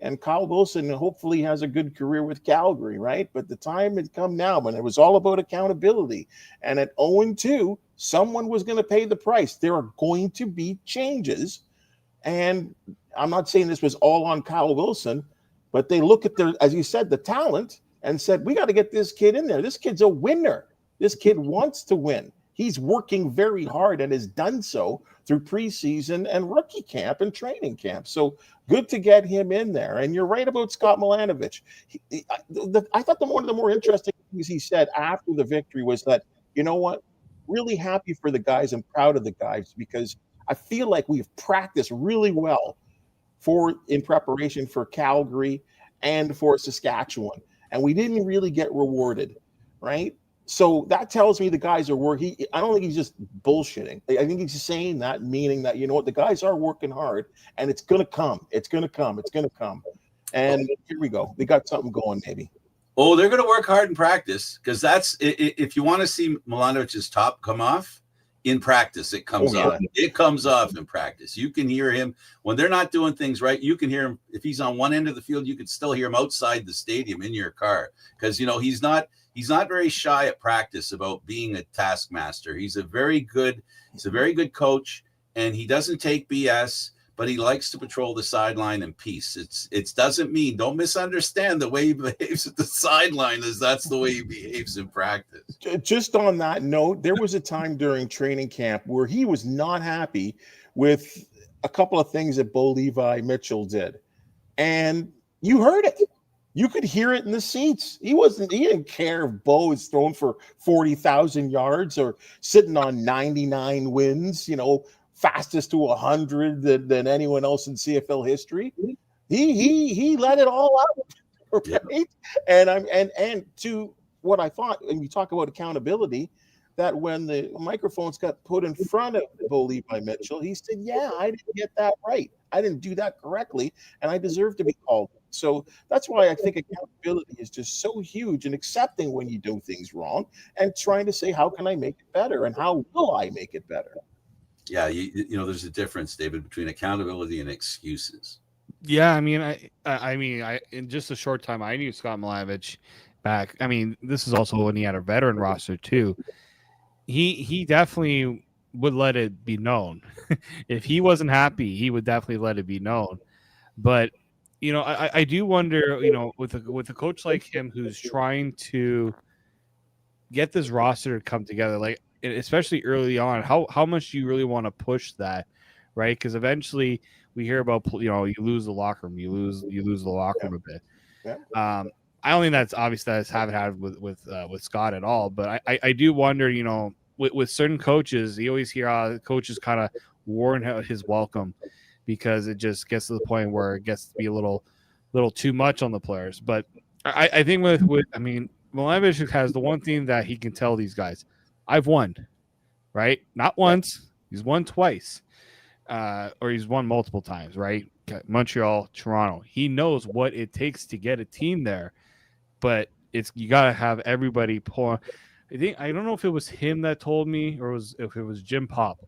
And Kyle Wilson hopefully has a good career with Calgary, right? But the time had come now when it was all about accountability. And at 0-2, someone was going to pay the price. There are going to be changes. And I'm not saying this was all on Kyle Wilson, but they look at as you said, the talent and said, we got to get this kid in there. This kid's a winner. This kid wants to win. He's working very hard and has done so through preseason and rookie camp and training camp. So good to get him in there. And you're right about Scott Milanovich. I thought one of the more interesting things he said after the victory was that, you know what, really happy for the guys and proud of the guys because I feel like we've practiced really well in preparation for Calgary and for Saskatchewan. And we didn't really get rewarded, right? So that tells me the guys are working. I don't think he's just bullshitting. I think he's just saying that, meaning that, you know what, the guys are working hard and it's going to come. It's going to come. It's going to come. And here we go. They got something going, maybe. Oh, they're going to work hard in practice because that's if you want to see Milanovich's top come off in practice, it comes off. It comes off in practice. You can hear him when they're not doing things right. You can hear him if he's on one end of the field. You can still hear him outside the stadium in your car because you know he's not very shy at practice about being a taskmaster. He's a very good coach, and he doesn't take BS. But he likes to patrol the sideline in peace. It doesn't mean, don't misunderstand the way he behaves at the sideline as that's the way he behaves in practice. Just on that note, there was a time during training camp where he was not happy with a couple of things that Bo Levi Mitchell did. And you heard it. You could hear it in the seats. He didn't care if Bo is thrown for 40,000 yards or sitting on 99 wins, you know, fastest to 100 than anyone else in CFL history. He let it all out, right? And to what I thought, and you talk about accountability, that when the microphones got put in front of Bo Levi Mitchell, he said, "Yeah, I didn't get that right. I didn't do that correctly, and I deserve to be called." So that's why I think accountability is just so huge, and accepting when you do things wrong and trying to say, "How can I make it better, and how will I make it better?" Yeah, you know, there's a difference, David, between accountability and excuses. Yeah, I mean, I in just a short time, I knew Scott Milanovich back. I mean, this is also when he had a veteran roster too. He definitely would let it be known. If he wasn't happy, he would definitely let it be known. But you know, I do wonder, you know, with a coach like him who's trying to get this roster to come together, like especially early on, how much do you really want to push that, right? Because eventually we hear about, you know, you lose the locker room, you lose the locker room a bit. Yeah. I don't think that's obvious that I haven't had with Scott at all, but I do wonder, you know, with certain coaches, you always hear coaches kind of warn out his welcome because it just gets to the point where it gets to be a little too much on the players. But I think I mean, Milanovich has the one thing that he can tell these guys: I've won, right? Not once, he's won twice, or he's won multiple times, right? Montreal, Toronto. He knows what it takes to get a team there, but you got to have everybody pull. I don't know if it was him that told me or if it was Jim Pop.